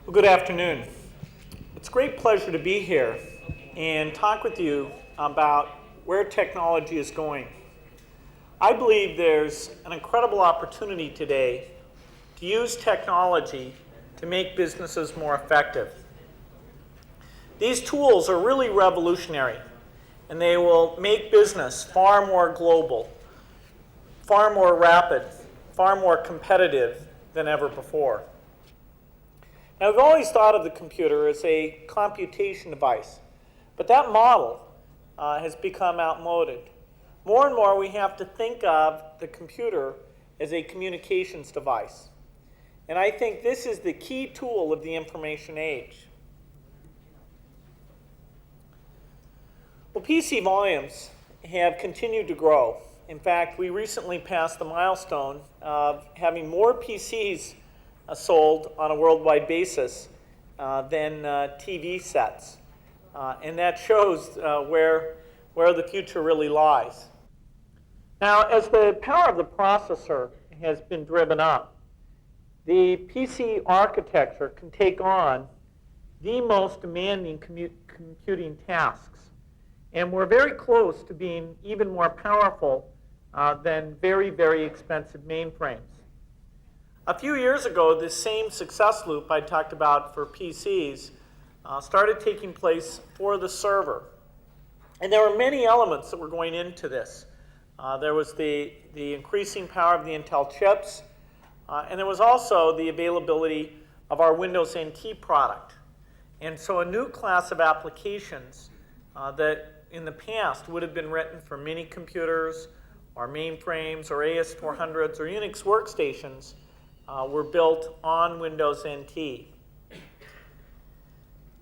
Well, good afternoon. It's a great pleasure to be here and talk with you about where technology is going. I believe there's an incredible opportunity today to use technology to make businesses more effective. These tools are really revolutionary, and they will make business far more global, far more rapid, far more competitive than ever before. Now, we've always thought of the computer as a computation device, but that model has become outmoded. More and more, we have to think of the computer as a communications device. And I think this is the key tool of the information age. Well, PC volumes have continued to grow. In fact, we recently passed the milestone of having more PCs sold on a worldwide basis than TV sets. And that shows where the future really lies. Now, as the power of the processor has been driven up, the PC architecture can take on the most demanding computing tasks. And we're very close to being even more powerful than very, very expensive mainframes. A few years ago, this same success loop I talked about for PCs started taking place for the server. And there were many elements that were going into this. There was the increasing power of the Intel chips, and there was also the availability of our Windows NT product. And so a new class of applications that in the past would have been written for mini computers or mainframes or AS400s or Unix workstations were built on Windows NT.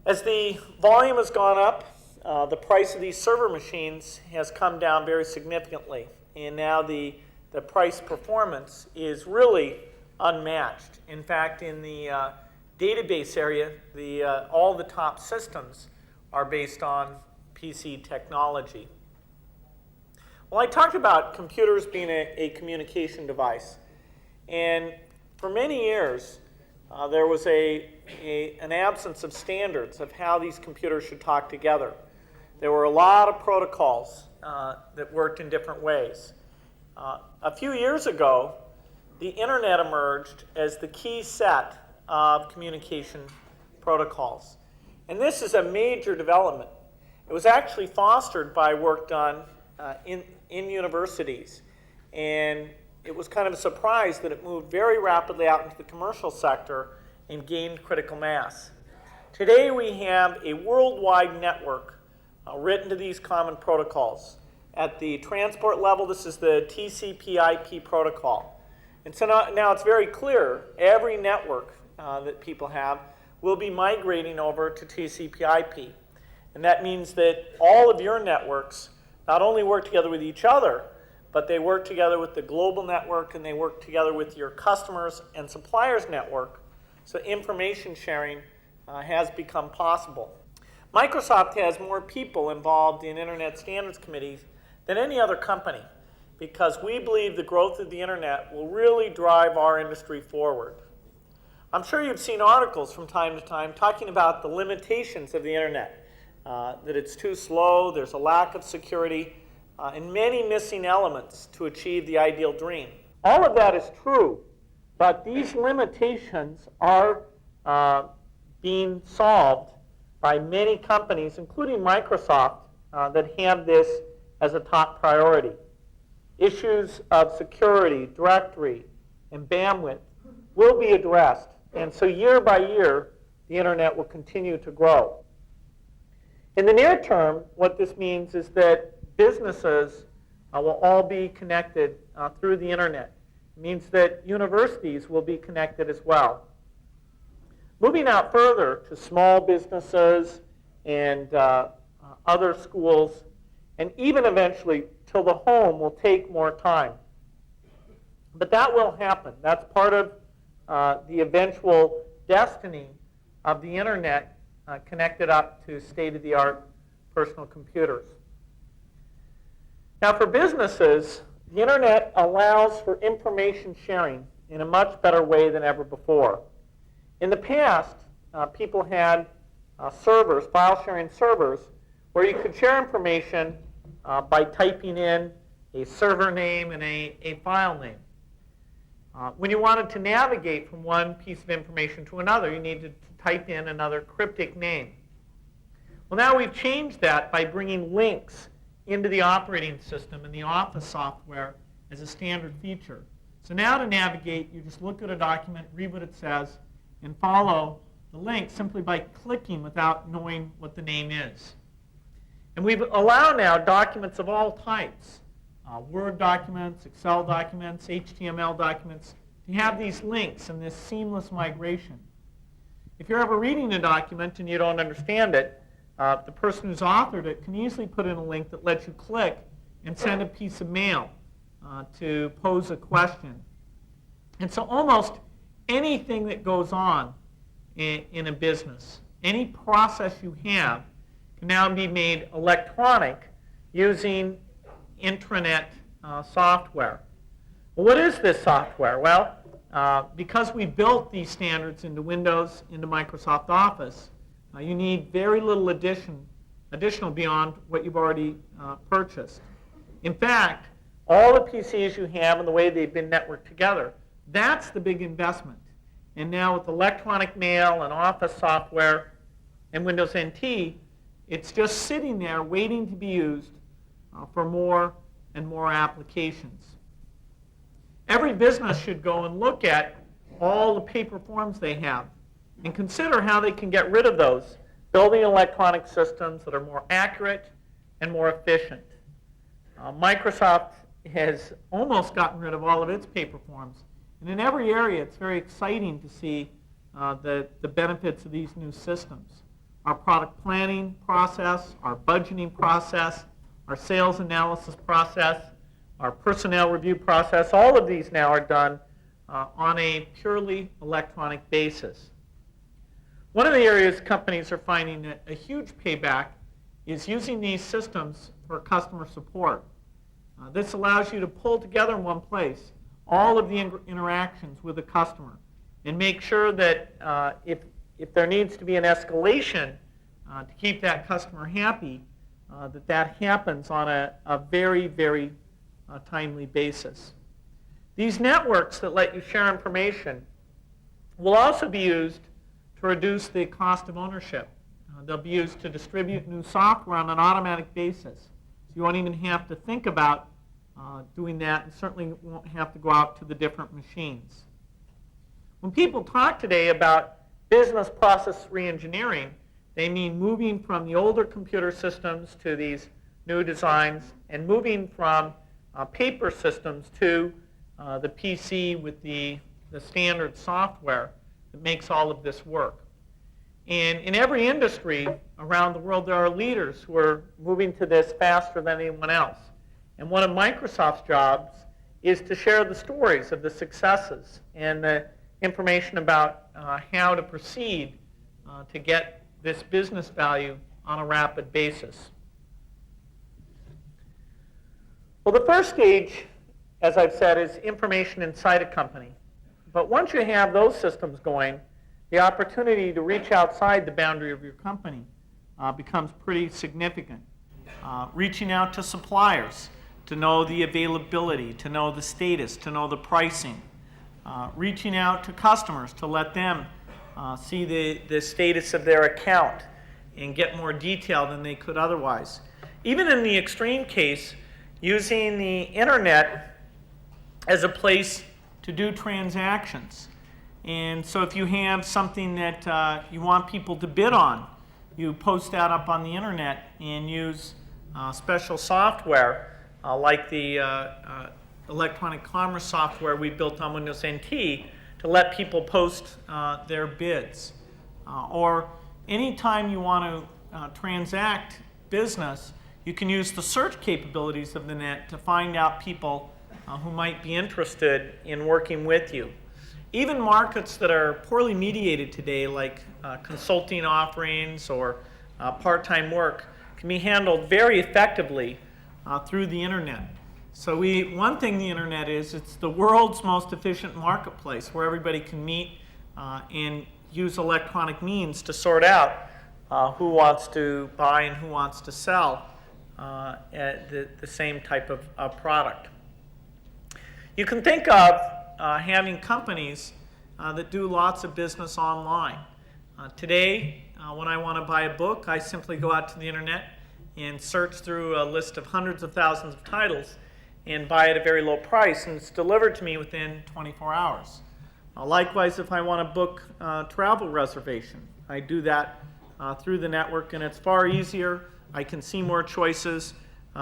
As the volume has gone up, the price of these server machines has come down very significantly. And now the price performance is really unmatched. In fact, in the database area, all the top systems are based on PC technology. Well, I talked about computers being a communication device. And for many years, there was an absence of standards of how these computers should talk together. There were a lot of protocols that worked in different ways. A few years ago, the internet emerged as the key set of communication protocols. And this is a major development. It was actually fostered by work done in universities. And it was kind of a surprise that it moved very rapidly out into the commercial sector and gained critical mass. Today we have a worldwide network written to these common protocols. At the transport level, this is the TCP/IP protocol. And so now it's very clear every network that people have will be migrating over to TCP/IP. And that means that all of your networks not only work together with each other, but they work together with the global network, and they work together with your customers and suppliers network, so information sharing has become possible. Microsoft has more people involved in Internet Standards Committees than any other company, because we believe the growth of the Internet will really drive our industry forward. I'm sure you've seen articles from time to time talking about the limitations of the Internet, that it's too slow, there's a lack of security, and many missing elements to achieve the ideal dream. All of that is true, but these limitations are being solved by many companies, including Microsoft, that have this as a top priority. Issues of security, directory, and bandwidth will be addressed, and so year by year, the Internet will continue to grow. In the near term, what this means is that businesses will all be connected through the Internet. It means that universities will be connected as well. Moving out further to small businesses and other schools, and even eventually till the home, will take more time. But that will happen. That's part of the eventual destiny of the Internet connected up to state-of-the-art personal computers. Now, for businesses, the Internet allows for information sharing in a much better way than ever before. In the past, people had servers, file sharing servers, where you could share information by typing in a server name and a file name. When you wanted to navigate from one piece of information to another, you needed to type in another cryptic name. Well, now we've changed that by bringing links into the operating system and the Office software as a standard feature. So now to navigate, you just look at a document, read what it says, and follow the link simply by clicking without knowing what the name is. And we've allowed now documents of all types, Word documents, Excel documents, HTML documents, to have these links and this seamless migration. If you're ever reading a document and you don't understand it, the person who's authored it can easily put in a link that lets you click and send a piece of mail to pose a question. And so almost anything that goes on in a business, any process you have, can now be made electronic using intranet software. Well, what is this software? Well, because we built these standards into Windows, into Microsoft Office, you need very little additional beyond what you've already purchased. In fact, all the PCs you have and the way they've been networked together, that's the big investment. And now with electronic mail and Office software and Windows NT, it's just sitting there waiting to be used for more and more applications. Every business should go and look at all the paper forms they have and consider how they can get rid of those, building electronic systems that are more accurate and more efficient. Microsoft has almost gotten rid of all of its paper forms. And in every area, it's very exciting to see the benefits of these new systems. Our product planning process, our budgeting process, our sales analysis process, our personnel review process, all of these now are done on a purely electronic basis. One of the areas companies are finding a huge payback is using these systems for customer support. This allows you to pull together in one place all of the interactions with the customer and make sure that if there needs to be an escalation to keep that customer happy, that happens on a very, very timely basis. These networks that let you share information will also be used to reduce the cost of ownership. They'll be used to distribute new software on an automatic basis. So you won't even have to think about doing that, and certainly won't have to go out to the different machines. When people talk today about business process reengineering, they mean moving from the older computer systems to these new designs and moving from paper systems to the PC with the standard software that makes all of this work. And in every industry around the world, there are leaders who are moving to this faster than anyone else. And one of Microsoft's jobs is to share the stories of the successes and the information about how to proceed to get this business value on a rapid basis. Well, the first stage, as I've said, is information inside a company. But once you have those systems going, the opportunity to reach outside the boundary of your company becomes pretty significant. Reaching out to suppliers to know the availability, to know the status, to know the pricing. Reaching out to customers to let them see the status of their account and get more detail than they could otherwise. Even in the extreme case, using the internet as a place to do transactions. And so if you have something that you want people to bid on, you post that up on the internet and use special software like the electronic commerce software we built on Windows NT to let people post their bids. Or anytime you want to transact business, you can use the search capabilities of the net to find out people who might be interested in working with you. Even markets that are poorly mediated today, like consulting offerings or part-time work, can be handled very effectively through the internet. So one thing the internet is, it's the world's most efficient marketplace where everybody can meet and use electronic means to sort out who wants to buy and who wants to sell the same type of product. You can think of having companies that do lots of business online. Today, when I want to buy a book, I simply go out to the internet and search through a list of hundreds of thousands of titles and buy at a very low price, and it's delivered to me within 24 hours. Likewise, if I want to book travel reservation, I do that through the network, and it's far easier. I can see more choices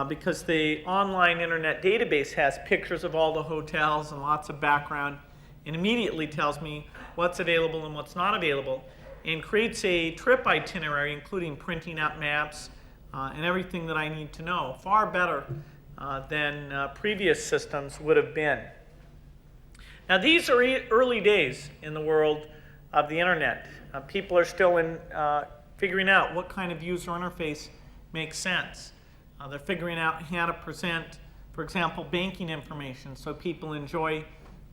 because the online internet database has pictures of all the hotels and lots of background, and immediately tells me what's available and what's not available, and creates a trip itinerary, including printing out maps and everything that I need to know. Far better than previous systems would have been. Now, these are early days in the world of the internet. People are still figuring out what kind of user interface makes sense. They're figuring out how to present, for example, banking information so people enjoy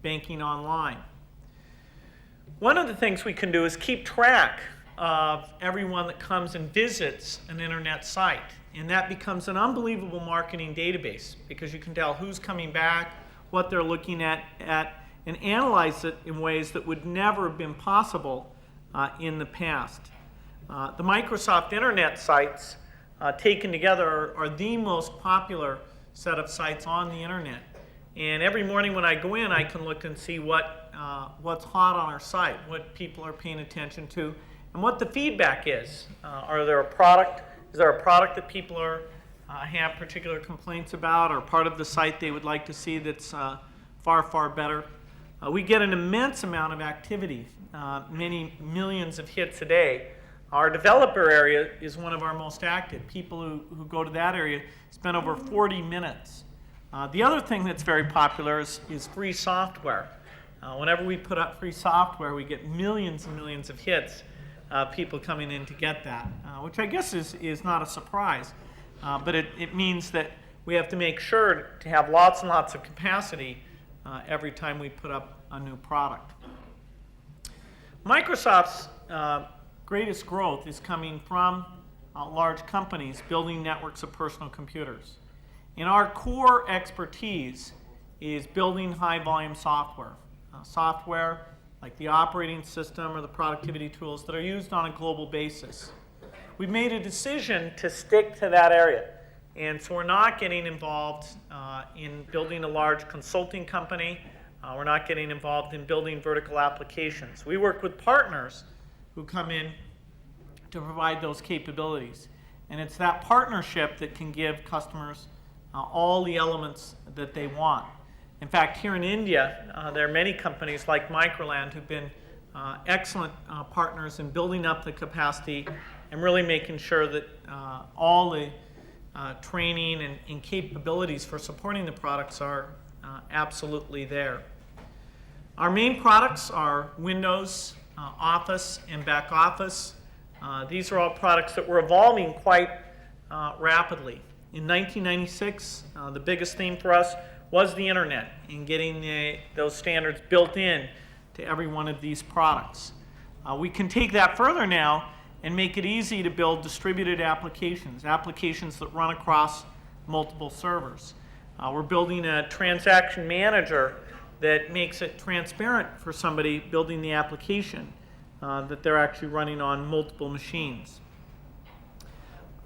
banking online. One of the things we can do is keep track of everyone that comes and visits an internet site. And that becomes an unbelievable marketing database because you can tell who's coming back, what they're looking at, and analyze it in ways that would never have been possible in the past. The Microsoft Internet sites taken together are the most popular set of sites on the Internet. And every morning when I go in, I can look and see what's hot on our site, what people are paying attention to, and what the feedback is. Is there a product that people have particular complaints about, or part of the site they would like to see that's far, far better? We get an immense amount of activity, many millions of hits a day. Our developer area is one of our most active. People who go to that area spend over 40 minutes. The other thing that's very popular is free software. Whenever we put up free software, we get millions and millions of hits, people coming in to get that, which I guess is not a surprise. But it means that we have to make sure to have lots and lots of capacity every time we put up a new product. Microsoft's greatest growth is coming from large companies building networks of personal computers. And our core expertise is building high-volume software. Software like the operating system or the productivity tools that are used on a global basis. We've made a decision to stick to that area. And so we're not getting involved in building a large consulting company. We're not getting involved in building vertical applications. We work with partners who come in to provide those capabilities. And it's that partnership that can give customers all the elements that they want. In fact, here in India, there are many companies like Microland who've been excellent partners in building up the capacity and really making sure that all the training and capabilities for supporting the products are absolutely there. Our main products are Windows, Office, and Back Office. These are all products that were evolving quite rapidly. In 1996, the biggest theme for us was the internet and getting those standards built in to every one of these products. We can take that further now and make it easy to build distributed applications that run across multiple servers. We're building a transaction manager that makes it transparent for somebody building the application that they're actually running on multiple machines.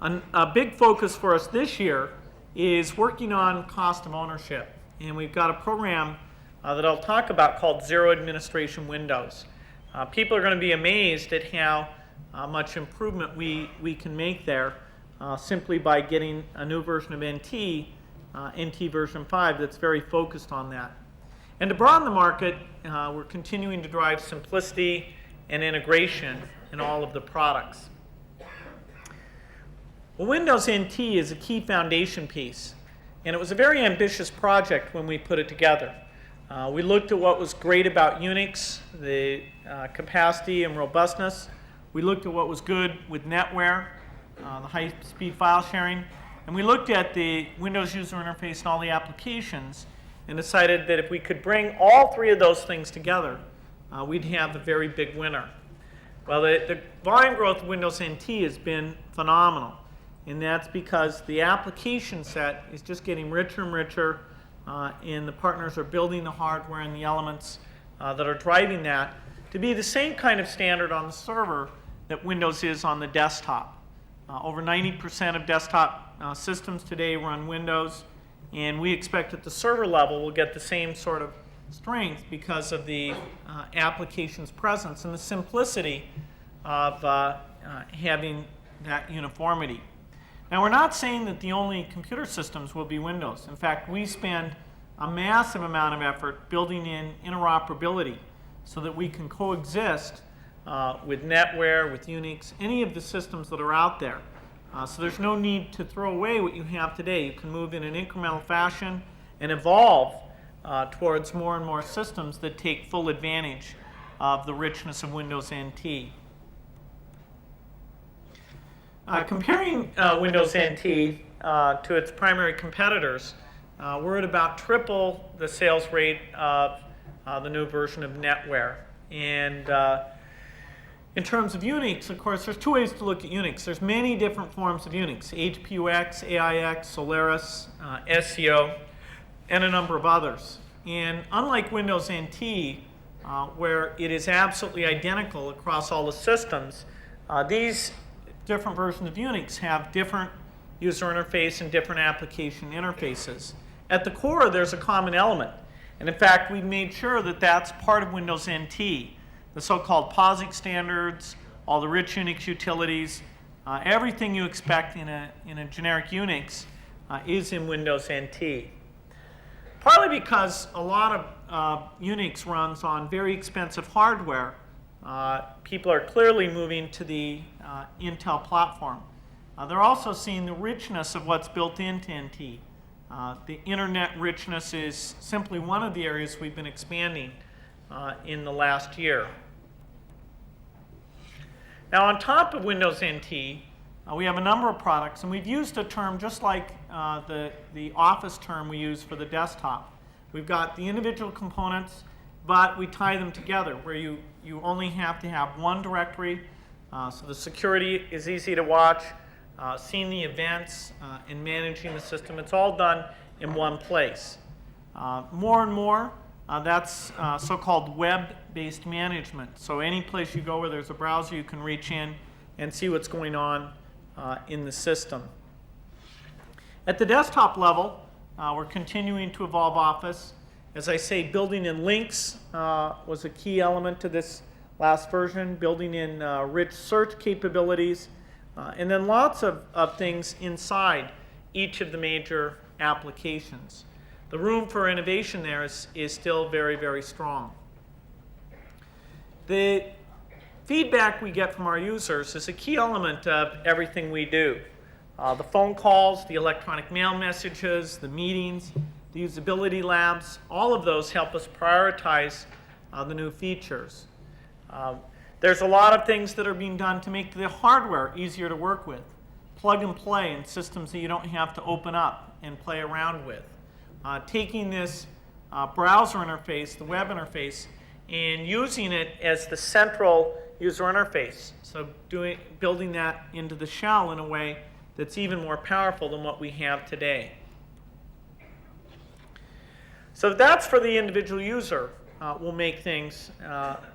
A big focus for us this year is working on cost of ownership. And we've got a program that I'll talk about called Zero Administration Windows. People are going to be amazed at how much improvement we can make there simply by getting a new version of NT, NT version 5, that's very focused on that. And to broaden the market, we're continuing to drive simplicity and integration in all of the products. Well, Windows NT is a key foundation piece, and it was a very ambitious project when we put it together. We looked at what was great about Unix, the capacity and robustness. We looked at what was good with NetWare, the high-speed file sharing, and we looked at the Windows user interface and all the applications and decided that if we could bring all three of those things together, we'd have a very big winner. Well, the volume growth of Windows NT has been phenomenal, and that's because the application set is just getting richer and richer, and the partners are building the hardware and the elements that are driving that to be the same kind of standard on the server that Windows is on the desktop. Over 90% of desktop systems today run Windows, and we expect at the server level we'll get the same sort of strength because of the application's presence and the simplicity of having that uniformity. Now, we're not saying that the only computer systems will be Windows. In fact, we spend a massive amount of effort building in interoperability so that we can coexist with NetWare, with Unix, any of the systems that are out there. So there's no need to throw away what you have today. You can move in an incremental fashion and evolve towards more and more systems that take full advantage of the richness of Windows NT. Comparing Windows NT to its primary competitors, we're at about triple the sales rate of the new version of NetWare. And in terms of Unix, of course, there's two ways to look at Unix. There's many different forms of Unix: HPUX, AIX, Solaris, SCO, and a number of others. And unlike Windows NT, where it is absolutely identical across all the systems, these different versions of Unix have different user interface and different application interfaces. At the core, there's a common element. And in fact, we've made sure that that's part of Windows NT. The so-called POSIX standards, all the rich Unix utilities, everything you expect in a generic Unix is in Windows NT. Partly because a lot of Unix runs on very expensive hardware, people are clearly moving to the Intel platform. They're also seeing the richness of what's built into NT. The internet richness is simply one of the areas we've been expanding in the last year. Now, on top of Windows NT, we have a number of products, and we've used a term just like the Office term we use for the desktop. We've got the individual components, but we tie them together where you only have to have one directory, so the security is easy to watch, seeing the events, and managing the system. It's all done in one place. More and more, that's so-called web-based management. So any place you go where there's a browser, you can reach in and see what's going on in the system. At the desktop level, we're continuing to evolve Office. As I say, building in links was a key element to this last version, building in rich search capabilities, and then lots of things inside each of the major applications. The room for innovation there is still very, very strong. The feedback we get from our users is a key element of everything we do. The phone calls, the electronic mail messages, the meetings, the usability labs, all of those help us prioritize the new features. There's a lot of things that are being done to make the hardware easier to work with. Plug and play in systems that you don't have to open up and play around with. Taking this browser interface, the web interface, and using it as the central user interface. So building that into the shell in a way that's even more powerful than what we have today. So that's for the individual user. Will make things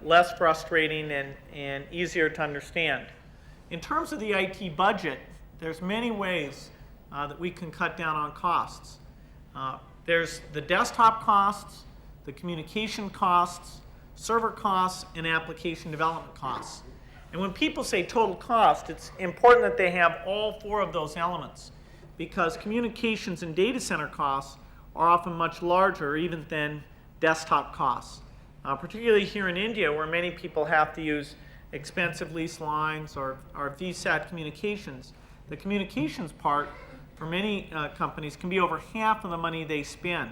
less frustrating and easier to understand. In terms of the IT budget, there's many ways that we can cut down on costs. There's the desktop costs, the communication costs, server costs, and application development costs. And when people say total cost, it's important that they have all four of those elements, because communications and data center costs are often much larger even than desktop costs, particularly here in India, where many people have to use expensive lease lines or VSAT communications. The communications part for many companies can be over half of the money they spend.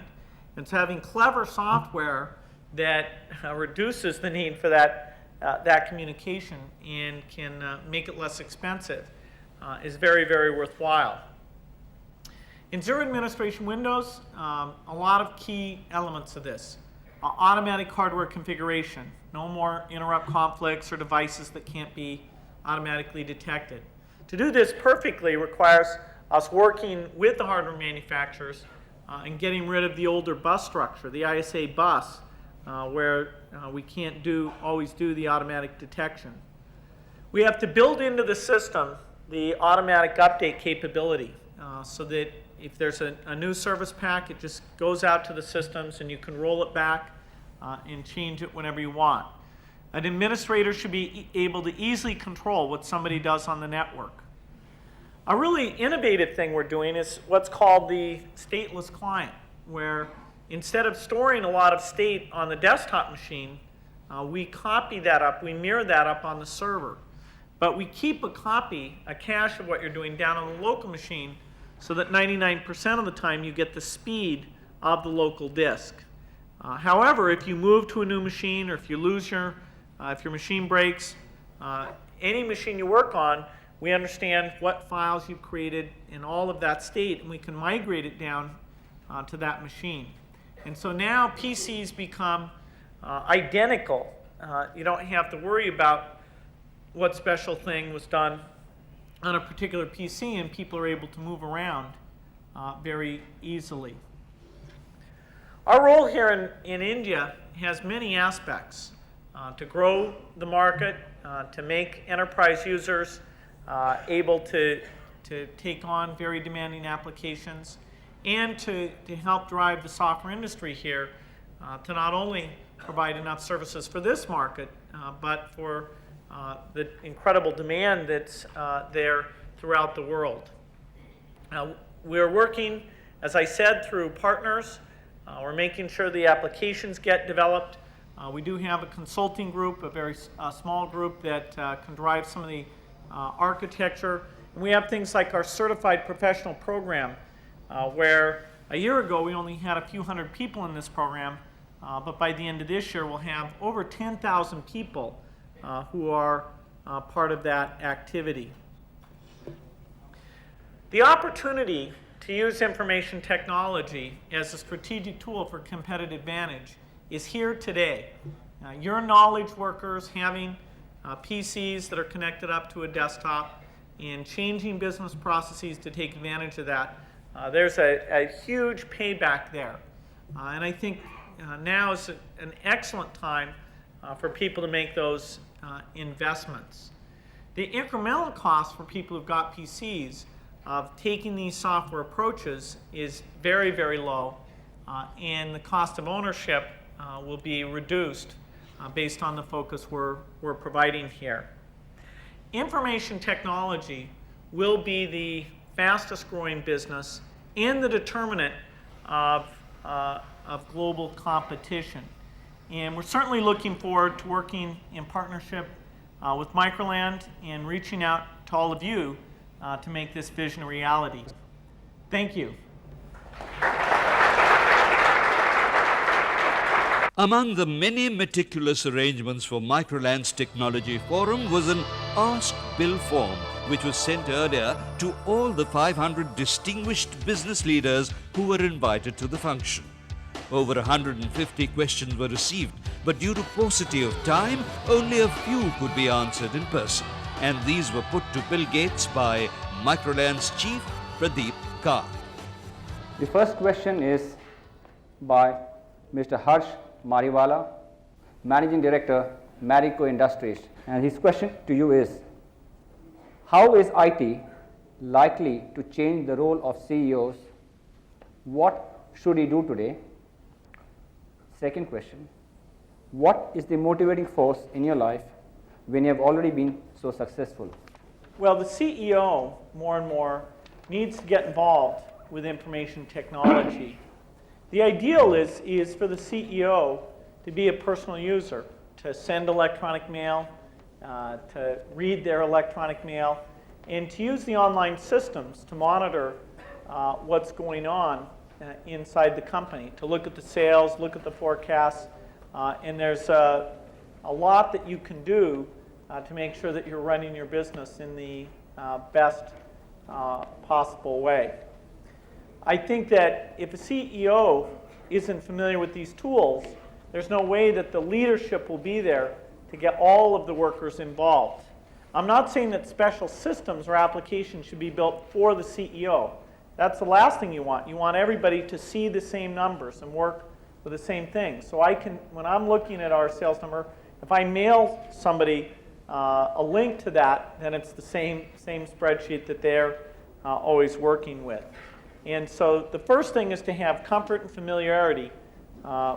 And so having clever software that reduces the need for that communication and can make it less expensive is very, very worthwhile. In Zero Administration Windows, a lot of key elements of this. Automatic hardware configuration. No more interrupt conflicts or devices that can't be automatically detected. To do this perfectly requires us working with the hardware manufacturers and getting rid of the older bus structure, the ISA bus, where we can't always do the automatic detection. We have to build into the system the automatic update capability so that if there's a new service pack, it just goes out to the systems and you can roll it back and change it whenever you want. An administrator should be able to easily control what somebody does on the network. A really innovative thing we're doing is what's called the stateless client, where instead of storing a lot of state on the desktop machine, we copy that up, we mirror that up on the server. But we keep a cache of what you're doing down on the local machine so that 99% of the time you get the speed of the local disk. However, if you move to a new machine or if you lose if your machine breaks, any machine you work on, we understand what files you've created and all of that state, and we can migrate it down to that machine. And so now PCs become identical. You don't have to worry about what special thing was done on a particular PC, and people are able to move around very easily. Our role here in India has many aspects. To grow the market, to make enterprise users able to take on very demanding applications, and to help drive the software industry here to not only provide enough services for this market, but for the incredible demand that's there throughout the world. We're working, as I said, through partners. We're making sure the applications get developed. We do have a consulting group, a very small group that can drive some of the architecture. And we have things like our certified professional program, where a year ago we only had a few hundred people in this program, but by the end of this year we'll have over 10,000 people who are part of that activity. The opportunity to use information technology as a strategic tool for competitive advantage is here today. Your knowledge workers having PCs that are connected up to a desktop and changing business processes to take advantage of that, there's a huge payback there. And I think now is an excellent time for people to make those investments. The incremental cost for people who've got PCs of taking these software approaches is very, very low, and the cost of ownership will be reduced based on the focus we're providing here. Information technology will be the fastest growing business and the determinant of global competition. And we're certainly looking forward to working in partnership with Microland and reaching out to all of you to make this vision a reality. Thank you. Among the many meticulous arrangements for Microland's Technology Forum was an Ask Bill form, which was sent earlier to all the 500 distinguished business leaders who were invited to the function. Over 150 questions were received, but due to paucity of time, only a few could be answered in person. And these were put to Bill Gates by Microland's chief, Pradeep Kar. The first question is by Mr. Harsh Mariwala, Managing Director, Marico Industries. And his question to you is, how is IT likely to change the role of CEOs? What should he do today? Second question, what is the motivating force in your life when you have already been so successful? Well, the CEO, more and more, needs to get involved with information technology. The ideal is for the CEO to be a personal user, to send electronic mail, to read their electronic mail, and to use the online systems to monitor what's going on inside the company, to look at the sales, look at the forecasts, and there's a lot that you can do to make sure that you're running your business in the best possible way. I think that if a CEO isn't familiar with these tools, there's no way that the leadership will be there to get all of the workers involved. I'm not saying that special systems or applications should be built for the CEO. That's the last thing you want. You want everybody to see the same numbers and work with the same things. So I can, when I'm looking at our sales number, if I mail somebody a link to that, then it's the same spreadsheet that they're always working with. And so the first thing is to have comfort and familiarity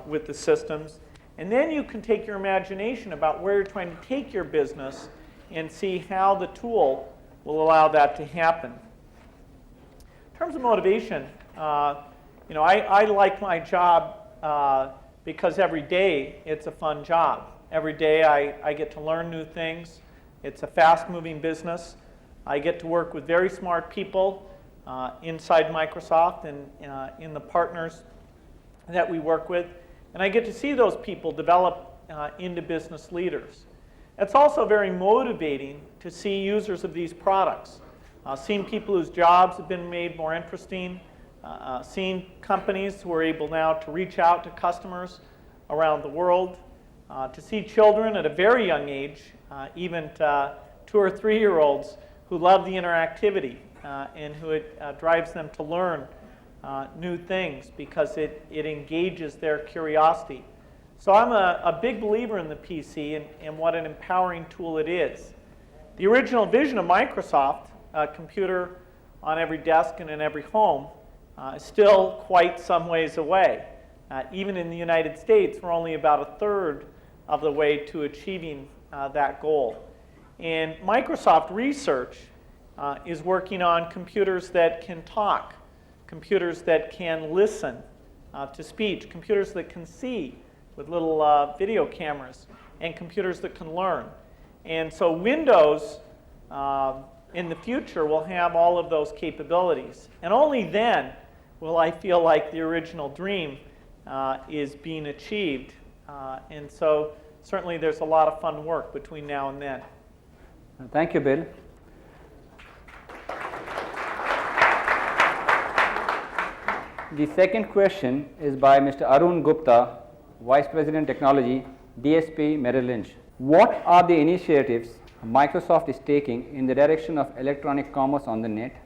with the systems. And then you can take your imagination about where you're trying to take your business and see how the tool will allow that to happen. In terms of motivation, I like my job because every day it's a fun job. Every day I get to learn new things. It's a fast-moving business. I get to work with very smart people inside Microsoft and in the partners that we work with. And I get to see those people develop into business leaders. It's also very motivating to see users of these products, seeing people whose jobs have been made more interesting, seeing companies who are able now to reach out to customers around the world, to see children at a very young age, even 2 or 3-year-olds, who love the interactivity and who it drives them to learn new things because it engages their curiosity. So I'm a big believer in the PC and what an empowering tool it is. The original vision of Microsoft, a computer on every desk and in every home, is still quite some ways away. Even in the United States, we're only about 1/3 of the way to achieving that goal. And Microsoft Research is working on computers that can talk, computers that can listen to speech, computers that can see with little video cameras, and computers that can learn. And so Windows in the future will have all of those capabilities. And only then will I feel like the original dream is being achieved. And so certainly there's a lot of fun work between now and then. Thank you, Bill. The second question is by Mr. Arun Gupta, Vice President Technology, DSP Merrill Lynch. What are the initiatives Microsoft is taking in the direction of electronic commerce on the net?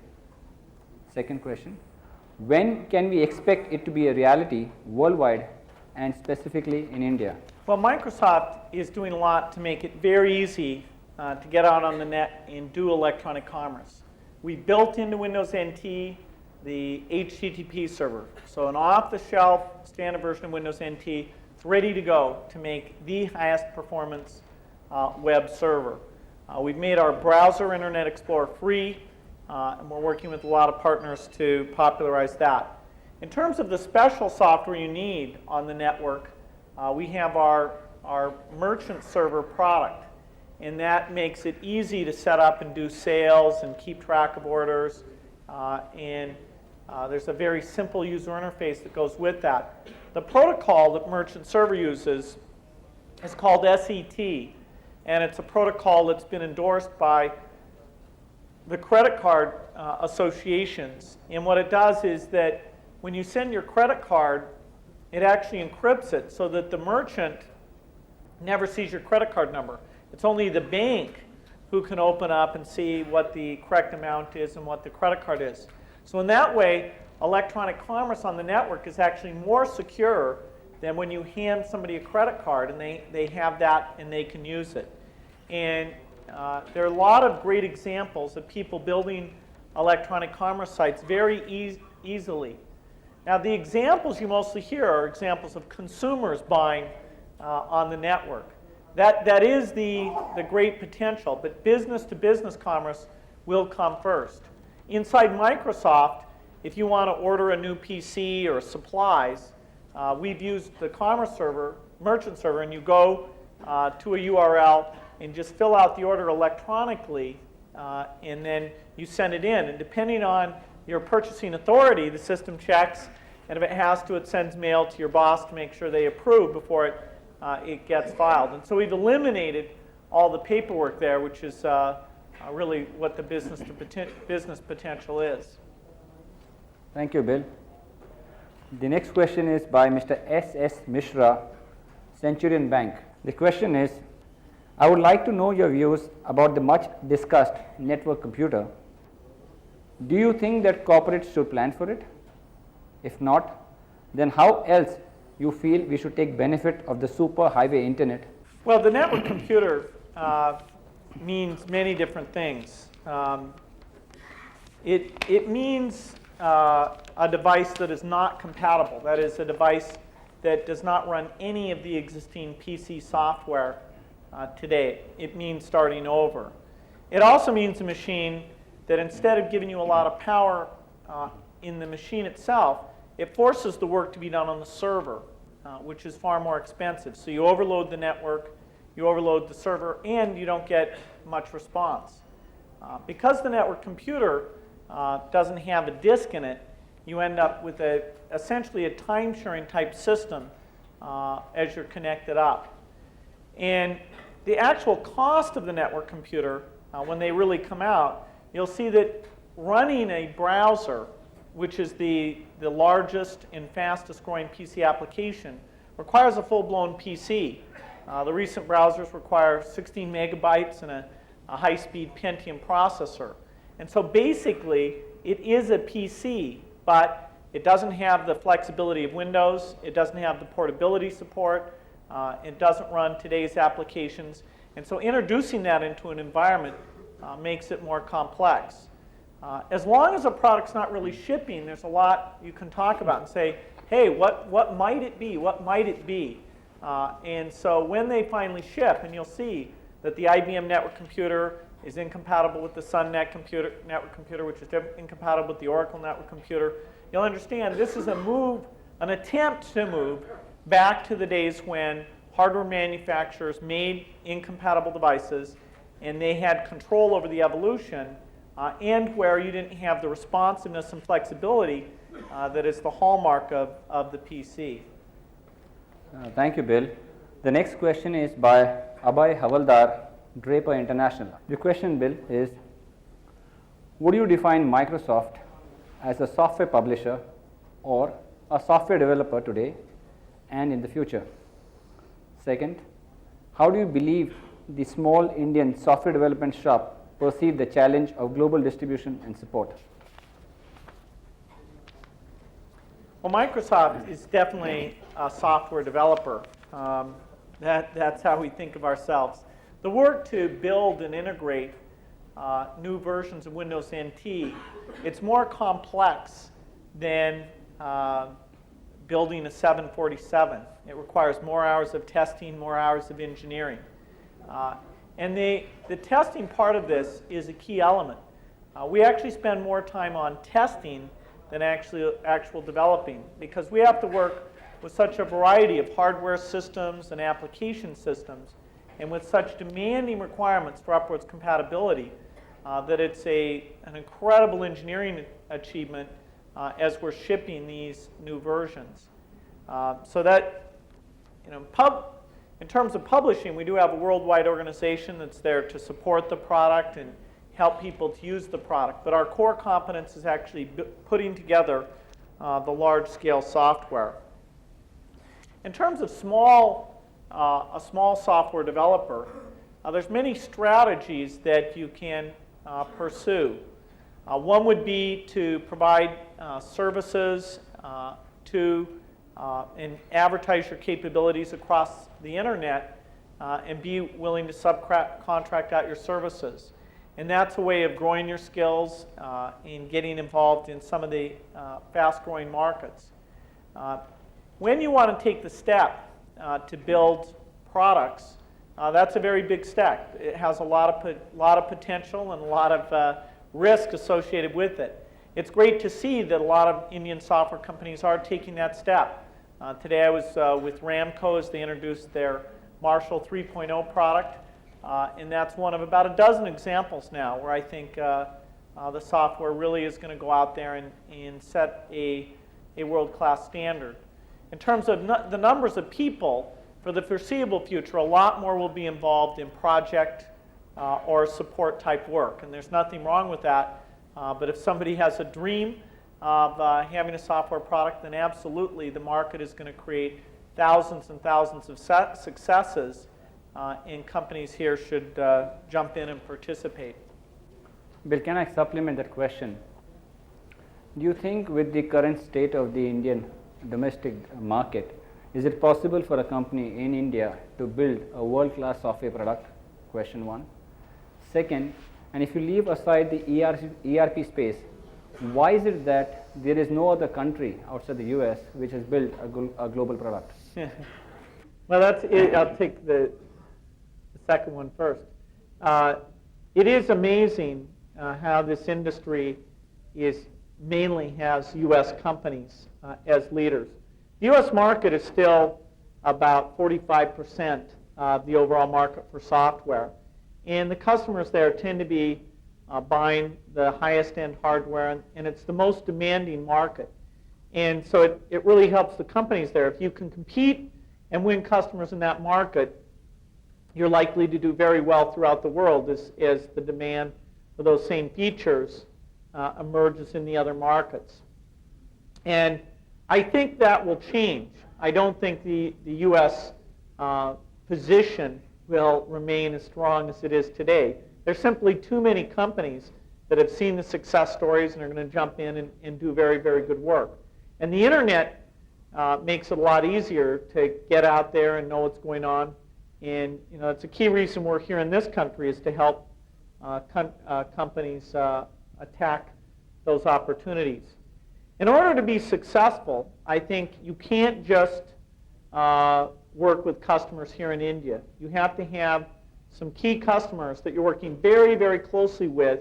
Second question, when can we expect it to be a reality worldwide and specifically in India? Well, Microsoft is doing a lot to make it very easy to get out on the net and do electronic commerce. We built into Windows NT the HTTP server. So an off-the-shelf standard version of Windows NT. It's ready to go to make the highest performance web server. We've made our browser Internet Explorer free, and we're working with a lot of partners to popularize that. In terms of the special software you need on the network, we have our merchant server product, and that makes it easy to set up and do sales and keep track of orders, and there's a very simple user interface that goes with that. The protocol that merchant server uses is called SET, and it's a protocol that's been endorsed by the credit card associations. And what it does is that when you send your credit card, it actually encrypts it so that the merchant never sees your credit card number. It's only the bank who can open up and see what the correct amount is and what the credit card is. So in that way, electronic commerce on the network is actually more secure than when you hand somebody a credit card and they have that and they can use it. And there are a lot of great examples of people building electronic commerce sites very easily. Now, the examples you mostly hear are examples of consumers buying on the network. That is the great potential, but business-to-business commerce will come first. Inside Microsoft, if you want to order a new PC or supplies, we've used the commerce server, merchant server, and you go to a URL and just fill out the order electronically, and then you send it in. And depending on your purchasing authority, the system checks, and if it has to, it sends mail to your boss to make sure they approve before it gets filed. And so we've eliminated all the paperwork there, which is really what the business potential is. Thank you, Bill. The next question is by Mr. S.S. Mishra, Centurion Bank. The question is, I would like to know your views about the much discussed network computer. Do you think that corporates should plan for it? If not, then how else you feel we should take benefit of the super highway internet? Well, the network computer means many different things. It means a device that is not compatible. That is, a device that does not run any of the existing PC software today. It means starting over. It also means a machine that instead of giving you a lot of power in the machine itself, it forces the work to be done on the server, which is far more expensive. So you overload the network, you overload the server, and you don't get much response. Because the network computer doesn't have a disk in it, you end up with essentially a time-sharing type system as you're connected up. And the actual cost of the network computer, when they really come out, you'll see that running a browser, which is the largest and fastest growing PC application, requires a full-blown PC. The recent browsers require 16 megabytes and a high-speed Pentium processor. And so basically, it is a PC, but it doesn't have the flexibility of Windows. It doesn't have the portability support. It doesn't run today's applications. And so introducing that into an environment makes it more complex. As long as a product's not really shipping, there's a lot you can talk about and say, hey, what might it be? What might it be? And so when they finally ship, and you'll see that the IBM network computer is incompatible with the Sun network computer, which is incompatible with the Oracle network computer, you'll understand this is an attempt to move back to the days when hardware manufacturers made incompatible devices and they had control over the evolution, and where you didn't have the responsiveness and flexibility that is the hallmark of the PC. Thank you, Bill. The next question is by Abhay Havaldar, Draper International. The question, Bill, is, would you define Microsoft as a software publisher or a software developer today and in the future? Second, how do you believe the small Indian software development shop perceive the challenge of global distribution and support? Well, Microsoft is definitely a software developer. That's how we think of ourselves. The work to build and integrate new versions of Windows NT, it's more complex than building a 747. It requires more hours of testing, more hours of engineering. And the testing part of this is a key element. We actually spend more time on testing than actual developing, because we have to work with such a variety of hardware systems and application systems, and with such demanding requirements for upwards compatibility, that it's an incredible engineering achievement as we're shipping these new versions. So that, in terms of publishing, we do have a worldwide organization that's there to support the product and help people to use the product. But our core competence is actually putting together the large-scale software. In terms of a small software developer, there's many strategies that you can pursue. One would be to provide services and advertise your capabilities across the internet and be willing to subcontract out your services. And that's a way of growing your skills and getting involved in some of the fast-growing markets. When you want to take the step to build products, that's a very big step. It has a lot of potential and a lot of risk associated with it. It's great to see that a lot of Indian software companies are taking that step. Today I was with Ramco as they introduced their Marshall 3.0 product, and that's one of about a dozen examples now where I think the software really is going to go out there and set a world-class standard. In terms of the numbers of people, for the foreseeable future, a lot more will be involved in project or support type work, and there's nothing wrong with that. But if somebody has a dream of having a software product, then absolutely the market is going to create thousands and thousands of successes, and companies here should jump in and participate. Bill, can I supplement that question? Do you think with the current state of the Indian domestic market, is it possible for a company in India to build a world-class software product? Question one. Second, and if you leave aside the ERP space, why is it that there is no other country outside the US which has built a global product? Well, that's it. I'll take the second one first. It is amazing how this industry mainly has US companies as leaders. The US market is still about 45% of the overall market for software. And the customers there tend to be buying the highest end hardware, and it's the most demanding market. And so it really helps the companies there. If you can compete and win customers in that market, you're likely to do very well throughout the world as the demand for those same features emerges in the other markets. And I think that will change. I don't think the U.S. Position will remain as strong as it is today. There's simply too many companies that have seen the success stories and are going to jump in and do very, very good work. And the internet makes it a lot easier to get out there and know what's going on. And it's a key reason we're here in this country is to help companies attack those opportunities. In order to be successful, I think you can't just work with customers here in India. You have to have some key customers that you're working very, very closely with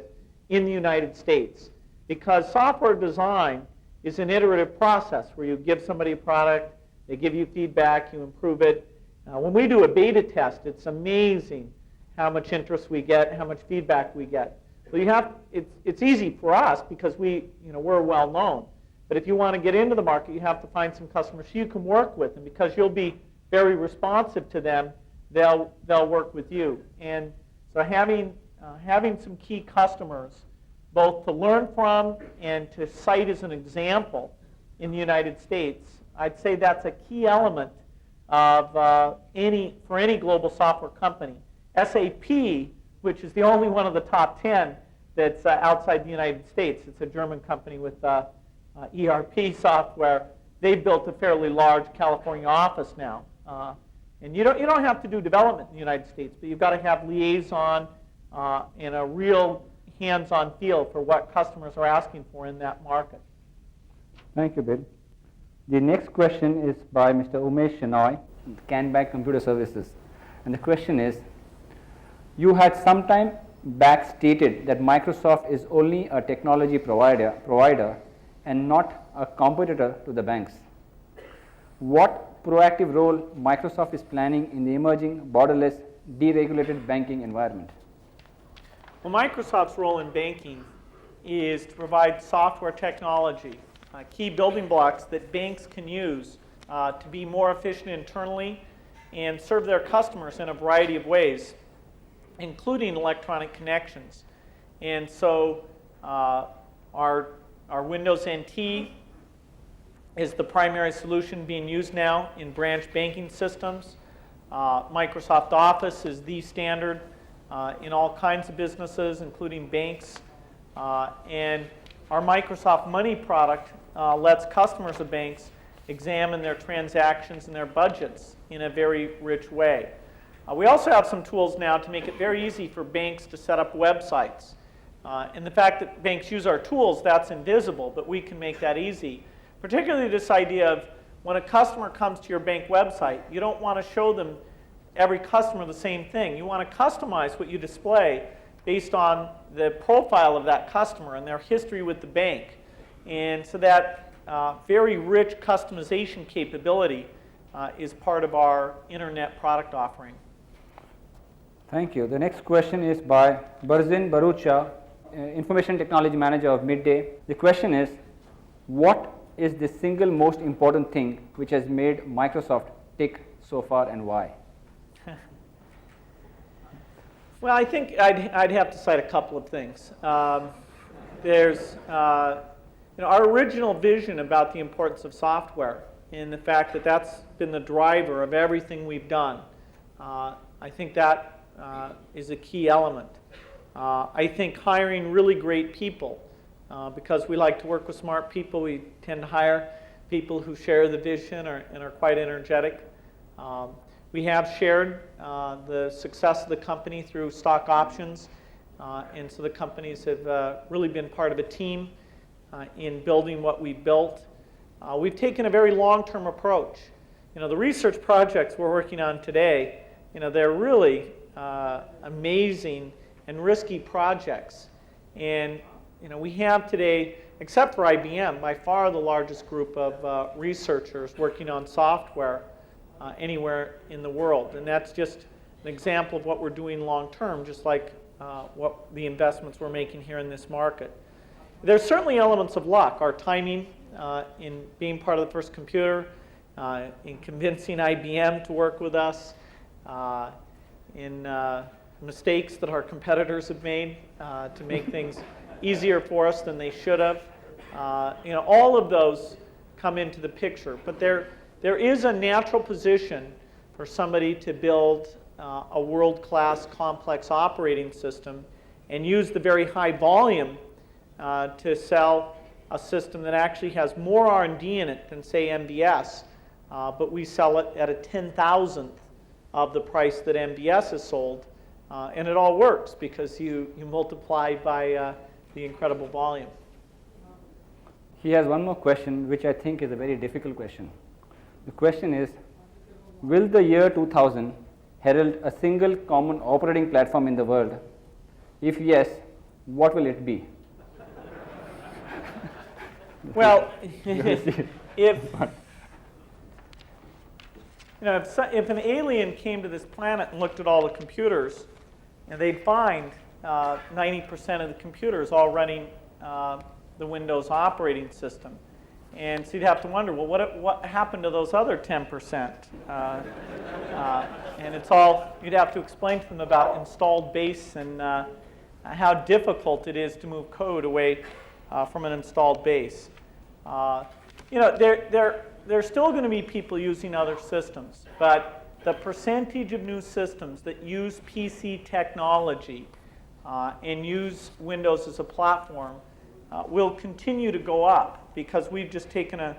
in the United States. Because software design is an iterative process where you give somebody a product, they give you feedback, you improve it. When we do a beta test, it's amazing how much interest we get, how much feedback we get. So it's easy for us because we're well known. But if you want to get into the market, you have to find some customers you can work with, and because you'll be very responsive to them, they'll work with you. And so having some key customers, both to learn from and to cite as an example in the United States, I'd say that's a key element of for any global software company. SAP, which is the only one of the top 10 that's outside the United States, it's a German company with ERP software. They've built a fairly large California office now. And you don't have to do development in the United States, but you've got to have liaison and a real hands-on feel for what customers are asking for in that market. Thank you, Bill. The next question is by Mr. Umesh Shenoy, Canback Computer Services. And the question is, you had some time back stated that Microsoft is only a technology provider and not a competitor to the banks. What proactive role Microsoft is planning in the emerging borderless, deregulated banking environment? Well, Microsoft's role in banking is to provide software technology, key building blocks that banks can use to be more efficient internally and serve their customers in a variety of ways, including electronic connections. And so our Windows NT is the primary solution being used now in branch banking systems. Microsoft Office is the standard in all kinds of businesses, including banks. And our Microsoft Money product lets customers of banks examine their transactions and their budgets in a very rich way. We also have some tools now to make it very easy for banks to set up websites. And the fact that banks use our tools, that's invisible, but we can make that easy. Particularly this idea of when a customer comes to your bank website, you don't want to show them every customer the same thing. You want to customize what you display based on the profile of that customer and their history with the bank. And so that very rich customization capability is part of our internet product offering. Thank you. The next question is by Barzin Barucha, Information Technology Manager of Midday. The question is, what is the single most important thing which has made Microsoft tick so far and why? Well, I think I'd have to cite a couple of things. There's our original vision about the importance of software in the fact that that's been the driver of everything we've done. I think that is a key element. I think hiring really great people, because we like to work with smart people, we tend to hire people who share the vision and are quite energetic. We have shared the success of the company through stock options, and so the companies have really been part of a team in building what we've built. We've taken a very long-term approach. The research projects we're working on today, they're really amazing and risky projects. And we have today, except for IBM, by far the largest group of researchers working on software anywhere in the world. And that's just an example of what we're doing long-term, just like what the investments we're making here in this market. There's certainly elements of luck. Our timing in being part of the first computer, in convincing IBM to work with us, in mistakes that our competitors have made to make things easier for us than they should have. All of those come into the picture. But there is a natural position for somebody to build a world-class complex operating system and use the very high volume to sell a system that actually has more R&D in it than, say, MBS, but we sell it at a 10,000th of the price that MBS is sold, and it all works because you multiply by the incredible volume. He has one more question, which I think is a very difficult question. The question is, will the year 2000 herald a single common operating platform in the world? If yes, what will it be? Well, if an alien came to this planet and looked at all the computers, and they'd find 90% of the computers all running the Windows operating system. And so you'd have to wonder, well, what happened to those other 10%? And it's all, you'd have to explain to them about installed base and how difficult it is to move code away from an installed base. There's still going to be people using other systems, but the percentage of new systems that use PC technology and use Windows as a platform will continue to go up because we've just taken a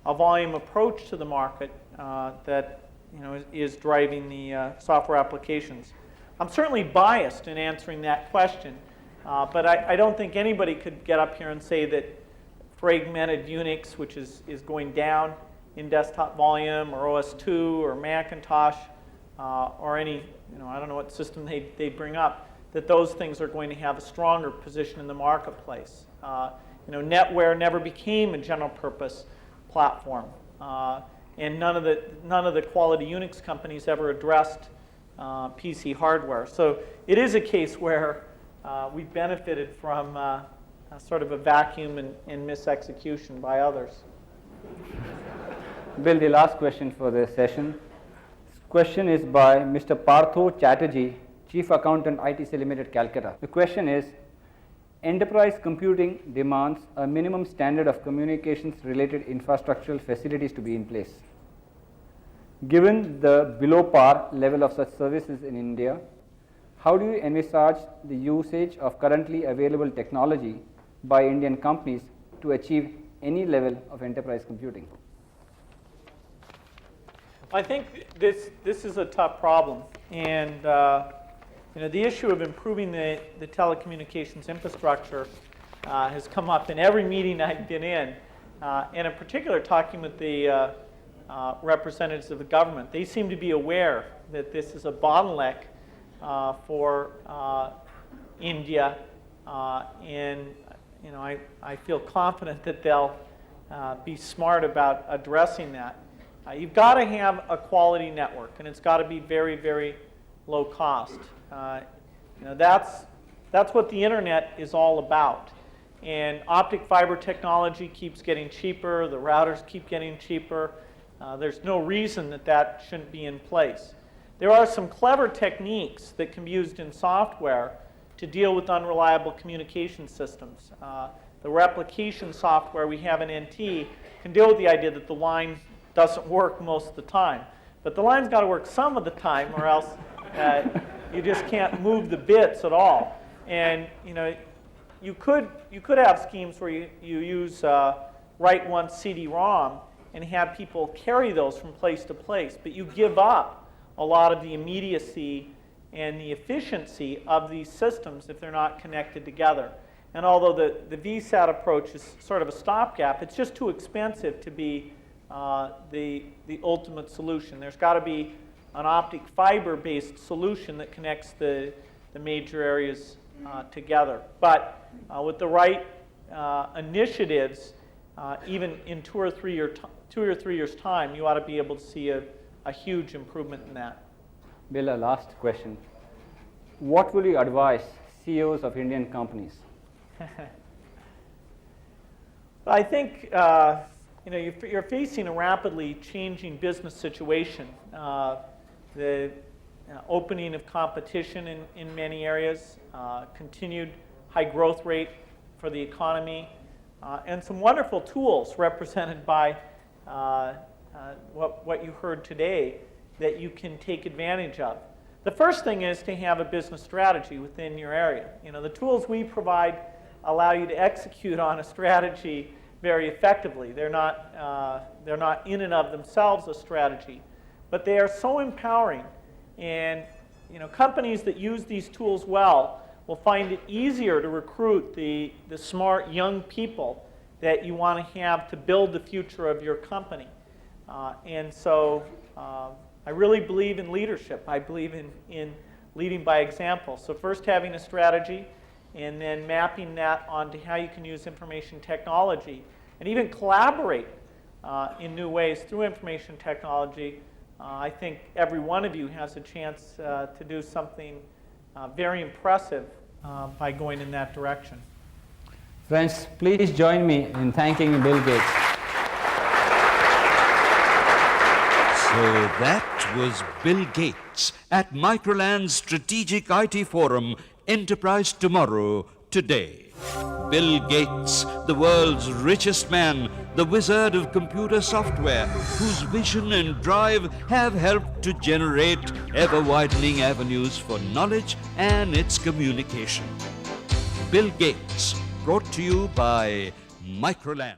volume approach to the market that is driving the software applications. I'm certainly biased in answering that question, but I don't think anybody could get up here and say that fragmented Unix, which is going down in desktop volume, or OS/2, or Macintosh, or any, I don't know what system they bring up, that those things are going to have a stronger position in the marketplace. NetWare never became a general purpose platform, and none of the quality Unix companies ever addressed PC hardware. So it is a case where we've benefited from sort of a vacuum and misexecution by others. Bill, the last question for this session. This question is by Mr. Partho Chatterjee, Chief Accountant, ITC Limited, Calcutta. The question is, enterprise computing demands a minimum standard of communications-related infrastructural facilities to be in place. Given the below par level of such services in India, how do you envisage the usage of currently available technology by Indian companies to achieve any level of enterprise computing? I think this is a tough problem, and the issue of improving the telecommunications infrastructure has come up in every meeting I've been in, and in particular talking with the representatives of the government. They seem to be aware that this is a bottleneck for India, and I feel confident that they'll be smart about addressing that. You've got to have a quality network, and it's got to be very, very low cost. That's what the internet is all about. And optic fiber technology keeps getting cheaper. The routers keep getting cheaper. There's no reason that shouldn't be in place. There are some clever techniques that can be used in software to deal with unreliable communication systems. The replication software we have in NT can deal with the idea that the line doesn't work most of the time. But the line's got to work some of the time, or else you just can't move the bits at all. And you could have schemes where you use write once CD-ROM and have people carry those from place to place, but you give up a lot of the immediacy and the efficiency of these systems if they're not connected together. And although the VSAT approach is sort of a stopgap, it's just too expensive to be the ultimate solution. There's got to be an optic fiber-based solution that connects the major areas together. But with the right initiatives, even in 2 or 3 years' time, you ought to be able to see a huge improvement in that. Bill, a last question. What will you advise CEOs of Indian companies? I think you're facing a rapidly changing business situation. The opening of competition in many areas, continued high growth rate for the economy, and some wonderful tools represented by what you heard today that you can take advantage of. The first thing is to have a business strategy within your area. The tools we provide allow you to execute on a strategy very effectively. They're not in and of themselves a strategy, but they are so empowering. And companies that use these tools well will find it easier to recruit the smart young people that you want to have to build the future of your company. And so I really believe in leadership. I believe in leading by example. So first having a strategy, and then mapping that onto how you can use information technology and even collaborate in new ways through information technology. I think every one of you has a chance to do something very impressive by going in that direction. Friends, please join me in thanking Bill Gates. So that was Bill Gates at Microland's Strategic IT Forum, Enterprise Tomorrow, today. Bill Gates, the world's richest man, the wizard of computer software, whose vision and drive have helped to generate ever-widening avenues for knowledge and its communication. Bill Gates, brought to you by Microland.